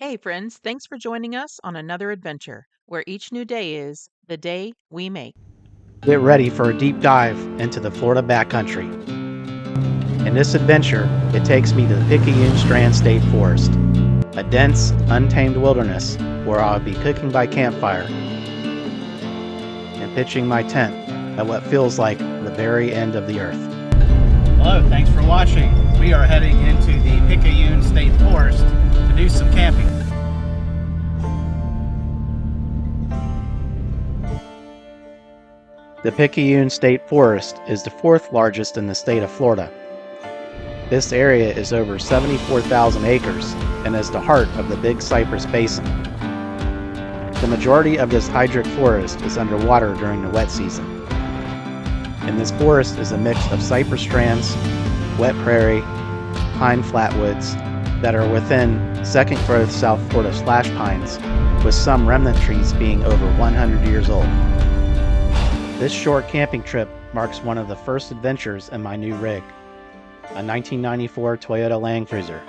Hey, friends, thanks for joining us on another adventure where each new day is the day we make. Get ready for a deep dive into the Florida backcountry. In this adventure, it takes me to the Picayune Strand State Forest, a dense, untamed wilderness where I'll be cooking by campfire and pitching my tent at what feels like the very end of the earth. Hello, thanks for watching. We are heading into the Picayune State Forest to do some camping. The Picayune State Forest is the fourth largest in the state of Florida. This area is over 74,000 acres and is the heart of the Big Cypress Basin. The majority of this hydric forest is underwater during the wet season. And this forest is a mix of cypress strands, wet prairie, pine flatwoods that are within second growth South Florida slash pines, with some remnant trees being over 100 years old. This short camping trip marks one of the first adventures in my new rig, a 1994 Toyota Land Cruiser.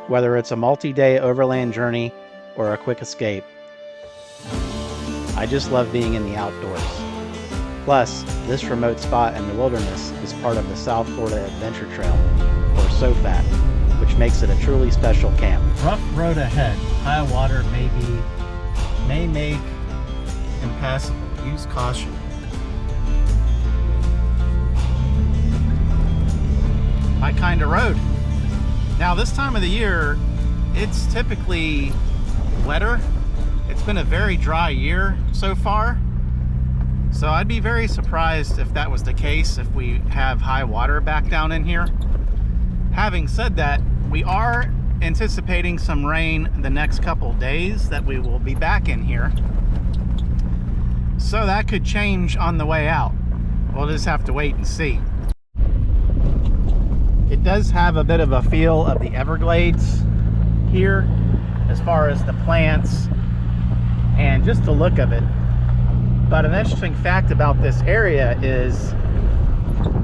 Whether it's a multi-day overland journey or a quick escape, I just love being in the outdoors. Plus, this remote spot in the wilderness is part of the South Florida Adventure Trail, or SOFAT, which makes it a truly special camp. Rough road ahead. High water may make impassable. Use caution. My kind of road. Now this time of the year, it's typically wetter. It's been a very dry year so far. So I'd be very surprised if that was the case, if we have high water back down in here. Having said that, we are anticipating some rain the next couple days that we will be back in here. So that could change on the way out. We'll just have to wait and see. It does have a bit of a feel of the Everglades here as far as the plants and just the look of it. But an interesting fact about this area is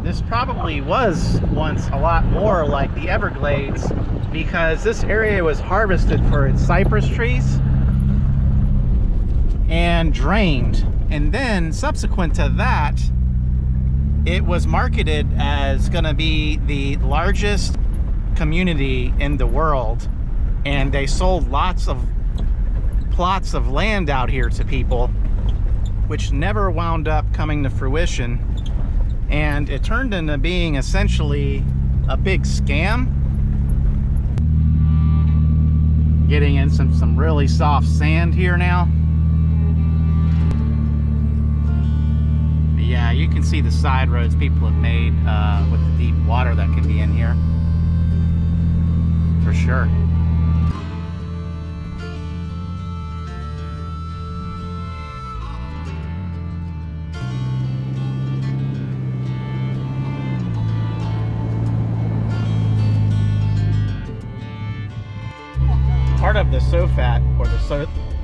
this probably was once a lot more like the Everglades, because this area was harvested for its cypress trees and drained. And then subsequent to that, it was marketed as going to be the largest community in the world. And they sold lots of plots of land out here to people, which never wound up coming to fruition. And it turned into being essentially a big scam. Getting in some really soft sand here now. Yeah, you can see the side roads people have made with the deep water that can be in here, for sure. Part of the SOFAT,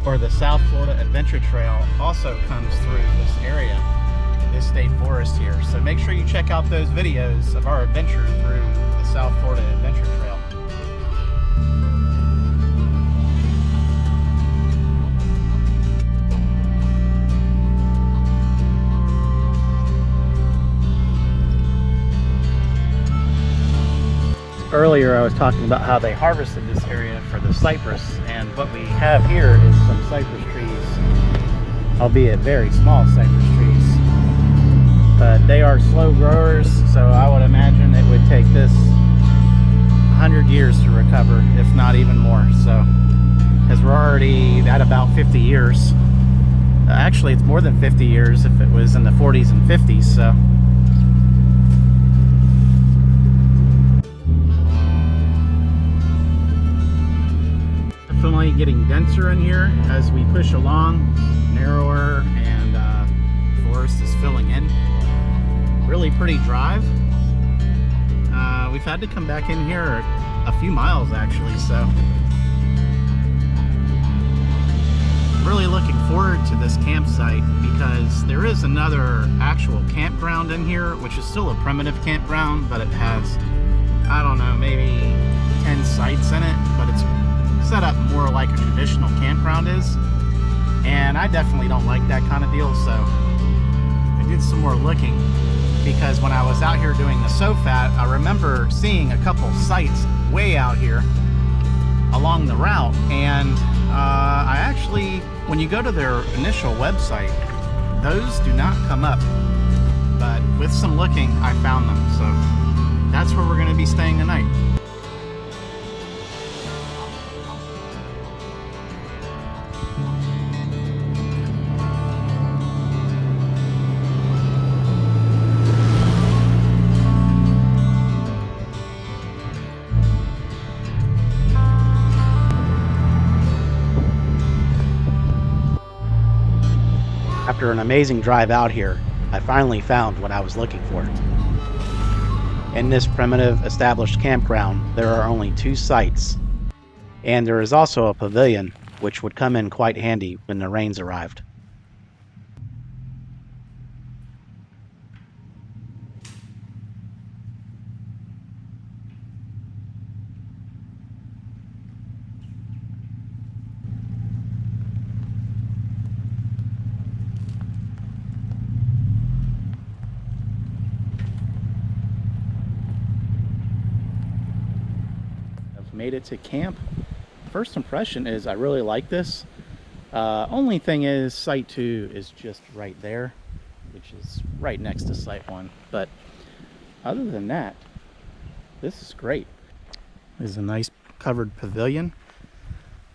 or the South Florida Adventure Trail, also comes through this area. This state forest here, so make sure you check out those videos of our adventure through the South Florida Adventure Trail. Earlier I was talking about how they harvested this area for the cypress, and what we have here is some cypress trees, albeit very small cypress trees. But they are slow growers, so I would imagine it would take this 100 years to recover, if not even more. So, as we're already at about 50 years. Actually, it's more than 50 years if it was in the 40s and 50s, so. Definitely getting denser in here as we push along, narrower, and the forest is filling in. Really pretty drive. We've had to come back in here a few miles actually, so really looking forward to this campsite, because there is another actual campground in here, which is still a primitive campground, but it has, I don't know, maybe 10 sites in it, but it's set up more like a traditional campground is, and I definitely don't like that kind of deal. So I did some more looking, because when I was out here doing the SOFAT, I remember seeing a couple sites way out here along the route, and I actually, when you go to their initial website, those do not come up, but with some looking I found them. So that's where we're going to be staying tonight. After an amazing drive out here, I finally found what I was looking for. In this primitive established campground, there are only 2 sites, and there is also a pavilion, which would come in quite handy when the rains arrived. Made it to camp. First impression is I really like this. Only thing is site 2 is just right there, which is right next to site 1. But other than that, this is great. There's a nice covered pavilion,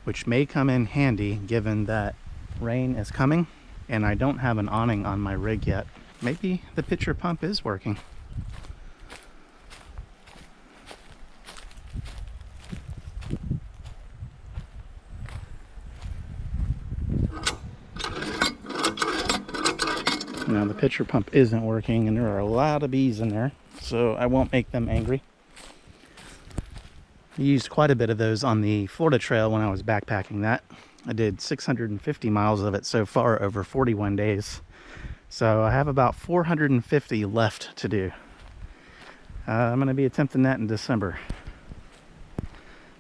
which may come in handy given that rain is coming and I don't have an awning on my rig yet. Maybe the pitcher pump is working. Now the pitcher pump isn't working, and there are a lot of bees in there, so I won't make them angry. I used quite a bit of those on the Florida Trail when I was backpacking that. I did 650 miles of it so far over 41 days. So I have about 450 left to do. I'm going to be attempting that in December.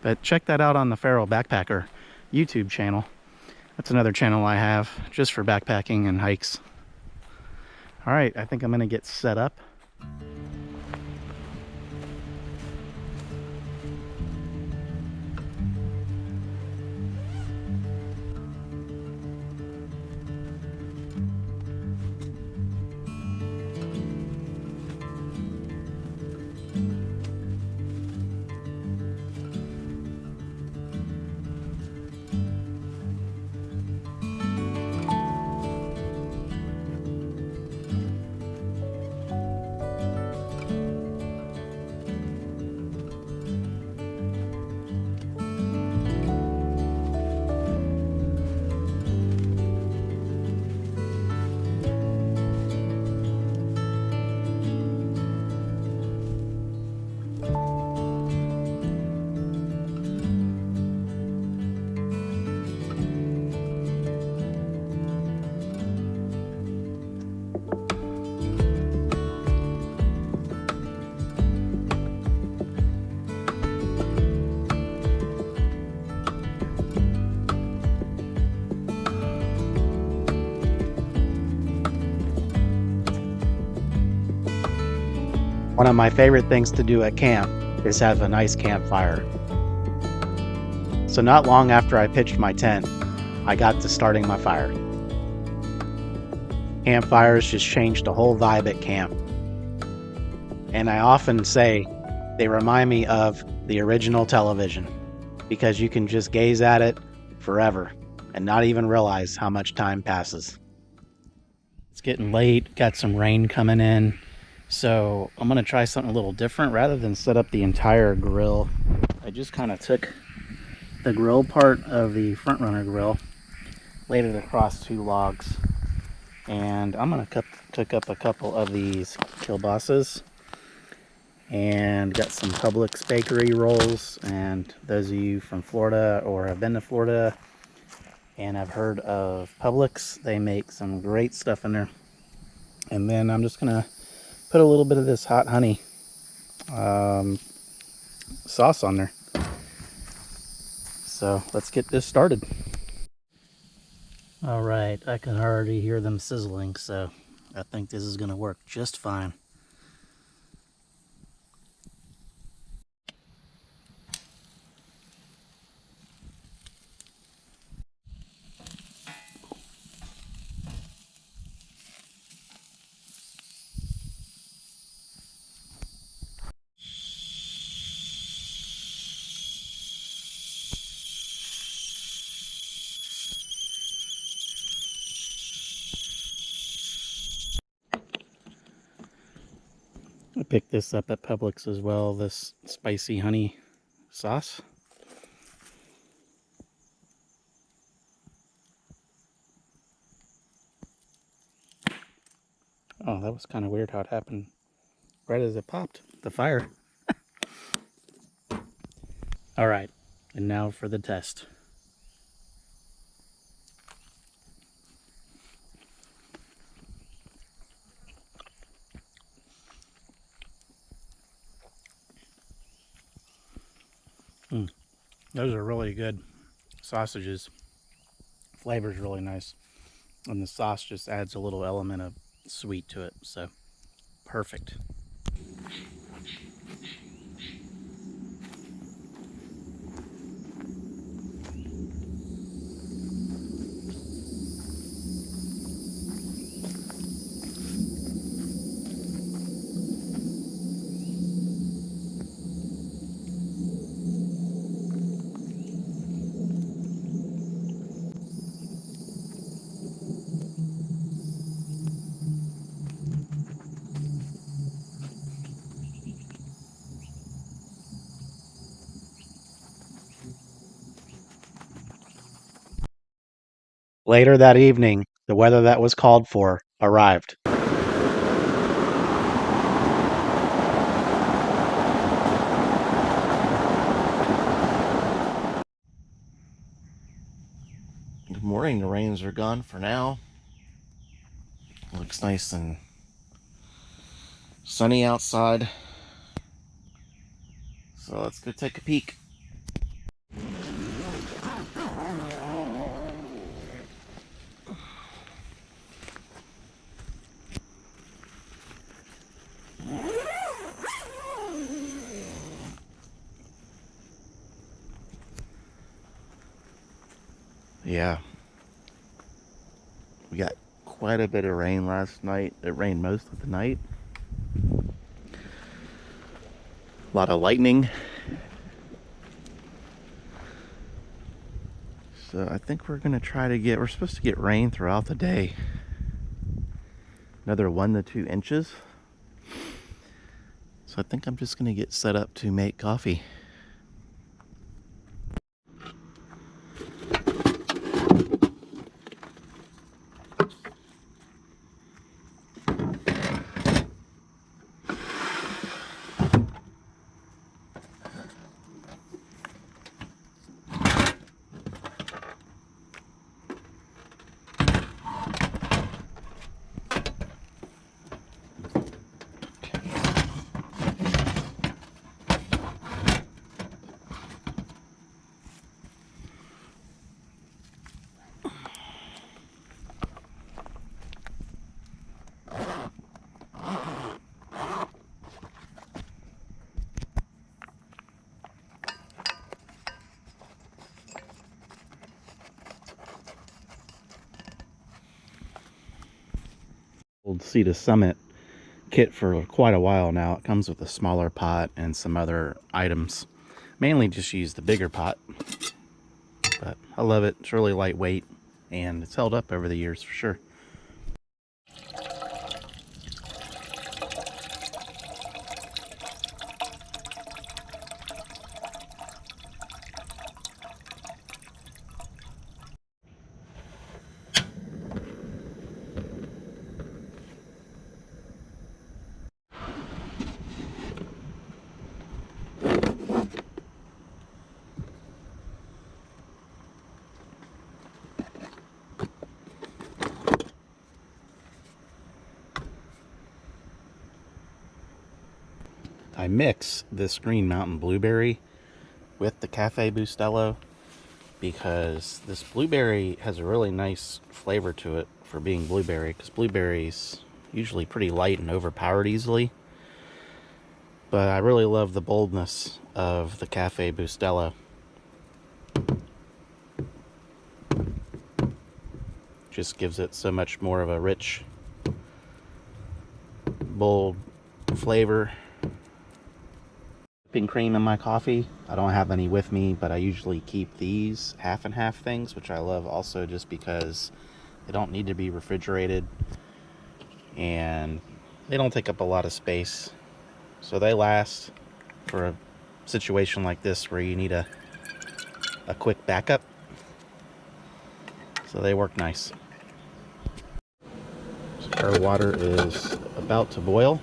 But check that out on the Feral Backpacker YouTube channel. That's another channel I have just for backpacking and hikes. All right, I think I'm gonna get set up. One of my favorite things to do at camp is have a nice campfire. So not long after I pitched my tent, I got to starting my fire. Campfires just changed the whole vibe at camp. And I often say they remind me of the original television, because you can just gaze at it forever and not even realize how much time passes. It's getting late, got some rain coming in, so I'm gonna try something a little different. Rather than set up the entire grill, I just kind of took the grill part of the front runner grill, laid it across 2 logs, and I'm gonna cook up a couple of these kielbasa's, and got some Publix bakery rolls. And those of you from Florida or have been to Florida and have heard of Publix, they make some great stuff in there. And then I'm just gonna put a little bit of this hot honey sauce on there. So let's get this started. All right, I can already hear them sizzling, so I think this is going to work just fine. I picked this up at Publix as well, this spicy honey sauce. Oh, that was kind of weird how it happened right as it popped the fire. All right, and now for the test. Those are really good sausages. Flavor's really nice. And the sauce just adds a little element of sweet to it, so perfect. Later that evening, the weather that was called for arrived. Good morning. The rains are gone for now. Looks nice and sunny outside. So let's go take a peek. Yeah. We got quite a bit of rain last night. It rained most of the night. A lot of lightning. So I think we're going to try to we're supposed to get rain throughout the day. Another 1 to 2 inches. So I think I'm just going to get set up to make coffee. Old Sea to Summit kit for quite a while now. It comes with a smaller pot and some other items. Mainly just use the bigger pot, but I love it. It's really lightweight and it's held up over the years for sure. I mix this Green Mountain Blueberry with the Cafe Bustelo because this blueberry has a really nice flavor to it for being blueberry, because blueberries usually pretty light and overpowered easily. But I really love the boldness of the Cafe Bustelo. Just gives it so much more of a rich, bold flavor. Whipping cream in my coffee. I don't have any with me, but I usually keep these half and half things, which I love also just because they don't need to be refrigerated and they don't take up a lot of space. So they last for a situation like this where you need a quick backup. So they work nice. So our water is about to boil.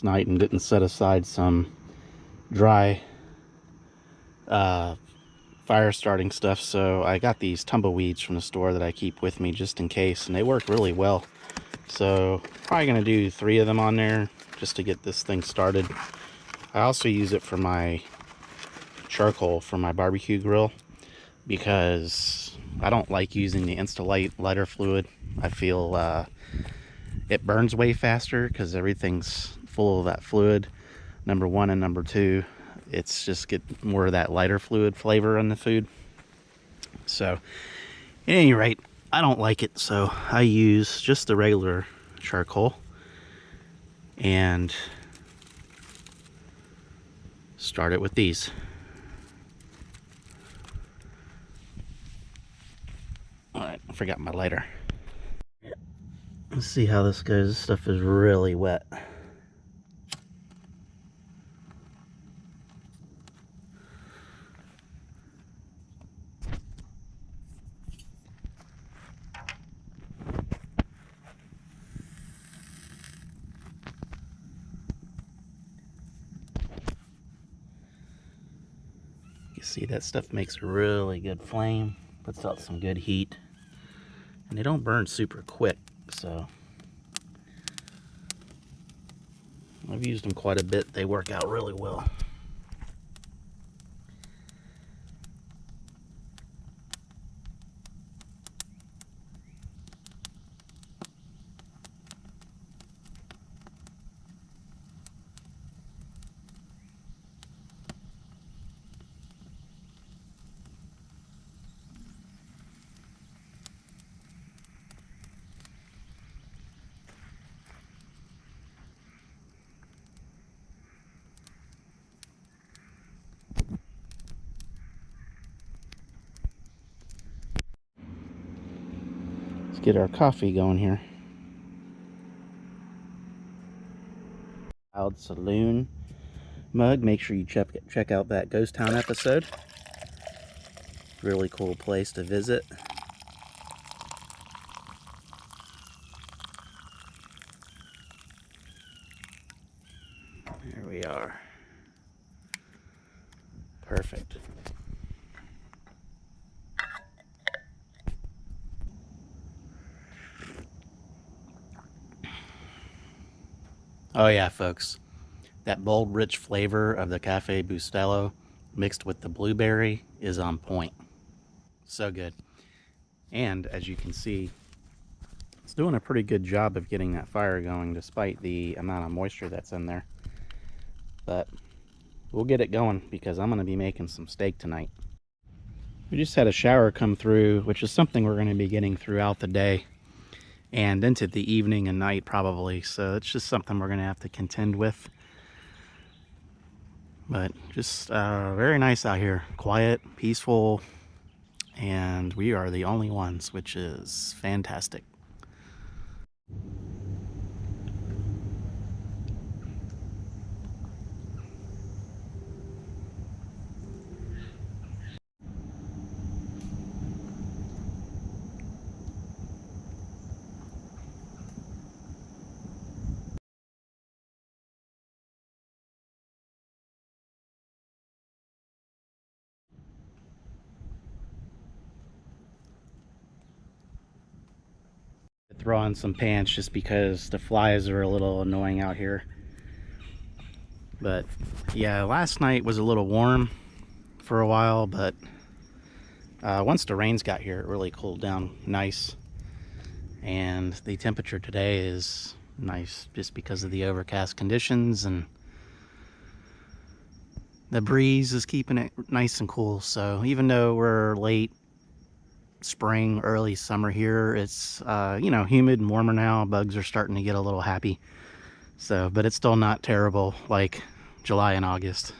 Night and didn't set aside some dry fire starting stuff, so I got these tumbleweeds from the store that I keep with me just in case, and they work really well. So probably gonna do 3 of them on there just to get this thing started. I also use it for my charcoal for my barbecue grill because I don't like using the Instalight lighter fluid. I feel it burns way faster because everything's full of that fluid, number 1, and number 2, it's just get more of that lighter fluid flavor in the food. So at any rate, I don't like it, so I use just the regular charcoal and start it with these. Alright, I forgot my lighter. Let's see how this goes. This stuff is really wet. You see, that stuff makes a really good flame, puts out some good heat, and they don't burn super quick, so I've used them quite a bit. They work out really well. Let's get our coffee going here. Cloud Saloon mug. Make sure you check out that Ghost Town episode. Really cool place to visit. There we are. Perfect. Oh yeah, folks. That bold, rich flavor of the Cafe Bustelo mixed with the blueberry is on point. So good. And as you can see, it's doing a pretty good job of getting that fire going despite the amount of moisture that's in there. But we'll get it going because I'm going to be making some steak tonight. We just had a shower come through, which is something we're going to be getting throughout the day and into the evening and night probably. So it's just something we're going to have to contend with. But just very nice out here. Quiet, peaceful, and we are the only ones, which is fantastic. throw on some pants just because the flies are a little annoying out here. But yeah, last night was a little warm for a while, but once the rains got here, it really cooled down nice. And the temperature today is nice just because of the overcast conditions, and the breeze is keeping it nice and cool. So even though we're late spring, early summer here, it's you know, humid and warmer now. Bugs are starting to get a little happy. So, but it's still not terrible like July and August.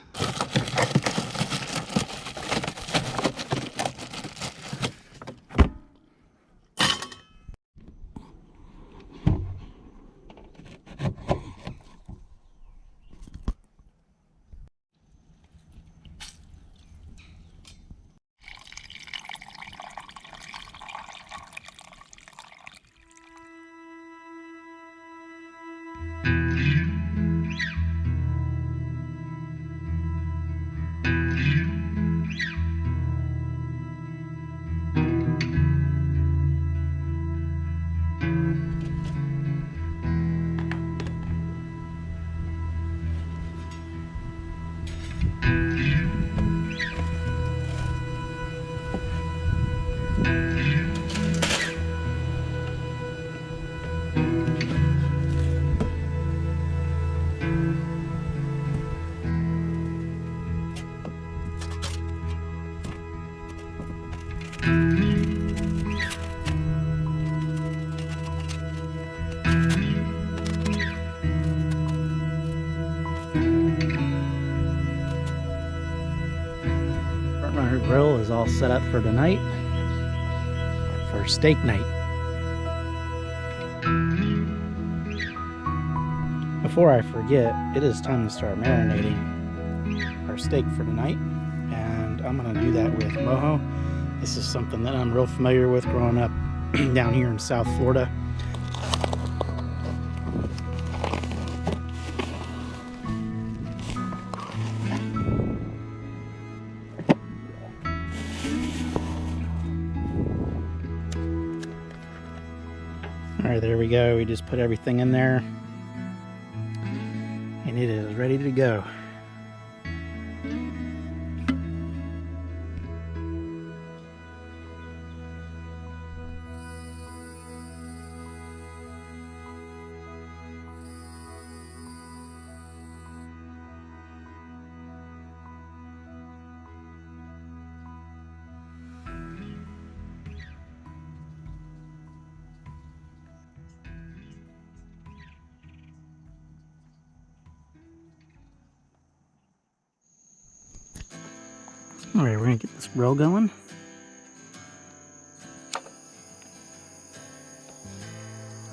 Our grill is all set up for tonight for steak night. Before I forget, it is time to start marinating our steak for tonight, and I'm going to do that with mojo. This is something that I'm real familiar with growing up down here in South Florida. Alright, there we go. We just put everything in there, and it is ready to go. Alright, we're going to get this grill going.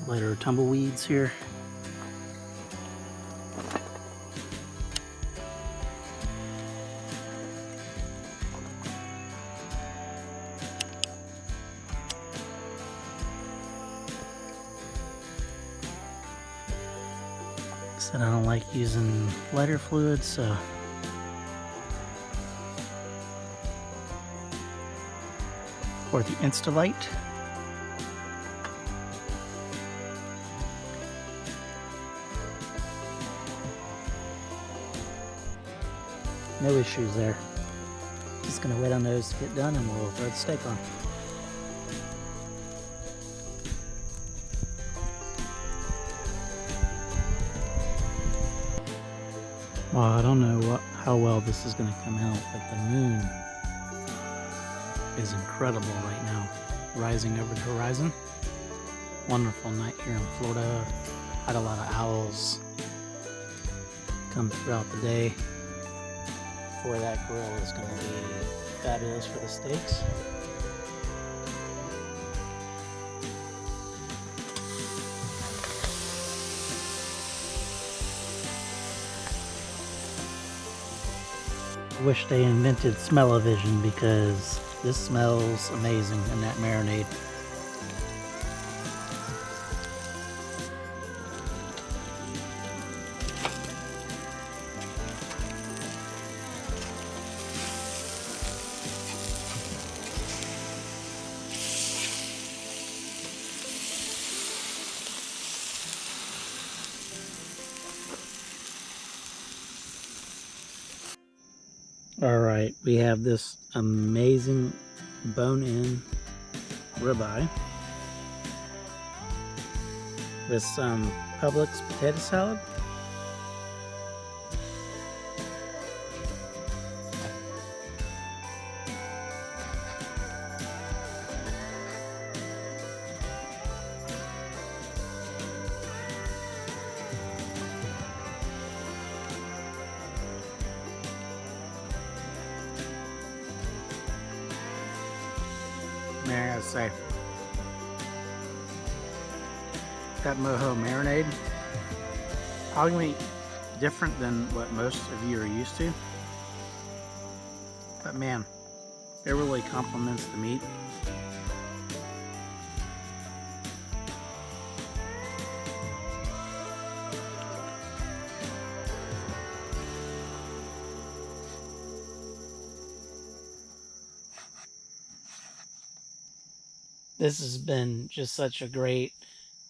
Light our tumbleweeds here. Said I don't like using lighter fluid, so or the Instalight. No issues there. Just gonna wait on those to get done and we'll throw the steak on. Well, I don't know how well this is gonna come out, but the moon is incredible right now, rising over the horizon. Wonderful night here in Florida. Had a lot of owls come throughout the day. Boy, that grill is going to be fabulous for the steaks. I wish they invented smell-o-vision, because this smells amazing in that marinade. All right, we have this amazing bone-in ribeye with some Publix potato salad. Man, I gotta say, that mojo marinade, probably different than what most of you are used to. But man, it really complements the meat. This has been just such a great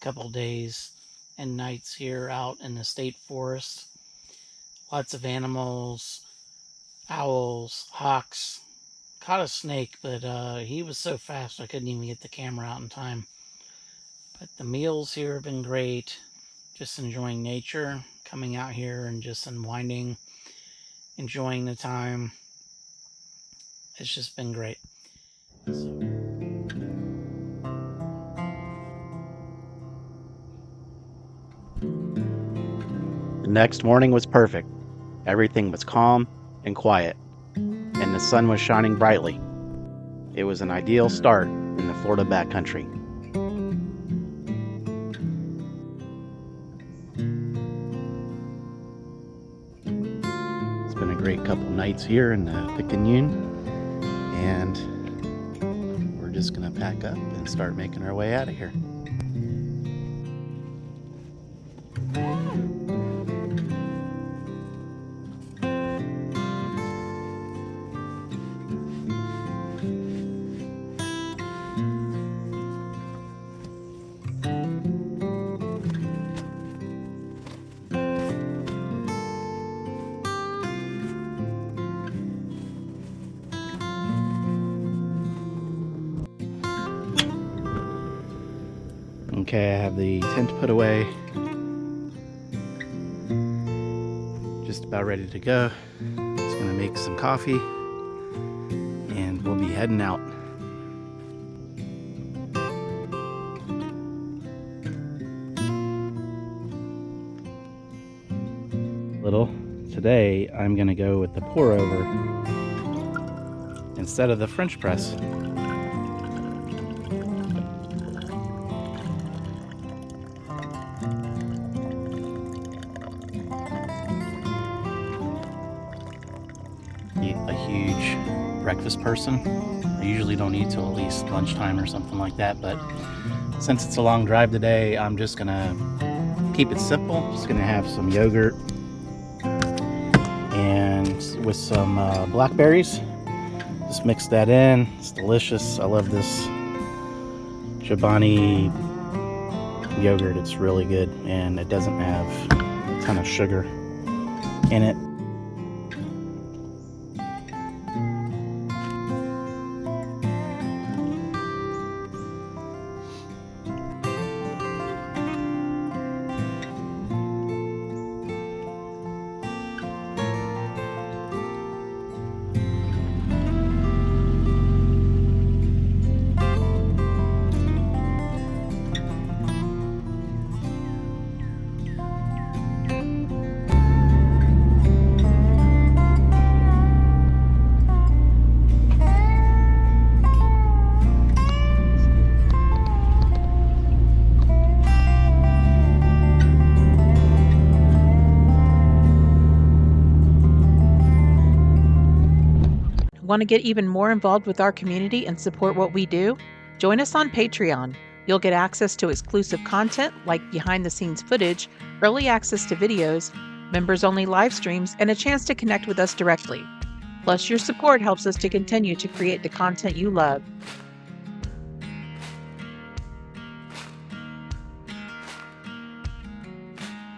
couple days and nights here out in the state forest. Lots of animals, owls, hawks. Caught a snake, but he was so fast I couldn't even get the camera out in time. But the meals here have been great. Just enjoying nature, coming out here and just unwinding, enjoying the time. It's just been great. The next morning was perfect. Everything was calm and quiet, and the sun was shining brightly. It was an ideal start in the Florida backcountry. It's been a great couple nights here in the Picayune, and we're just gonna pack up and start making our way out of here. Okay, I have the tent put away. Just about ready to go. Just gonna make some coffee and we'll be heading out. Today I'm gonna go with the pour over instead of the French press. A huge breakfast person. I usually don't eat till at least lunchtime or something like that, but since it's a long drive today, I'm just gonna keep it simple. Just gonna have some yogurt and with some blackberries. Just mix that in. It's delicious. I love this Chobani yogurt. It's really good, and it doesn't have a ton of sugar in it. Want to get even more involved with our community and support what we do? Join us on Patreon. You'll get access to exclusive content like behind-the-scenes footage, early access to videos, members-only live streams, and a chance to connect with us directly. Plus, your support helps us to continue to create the content you love.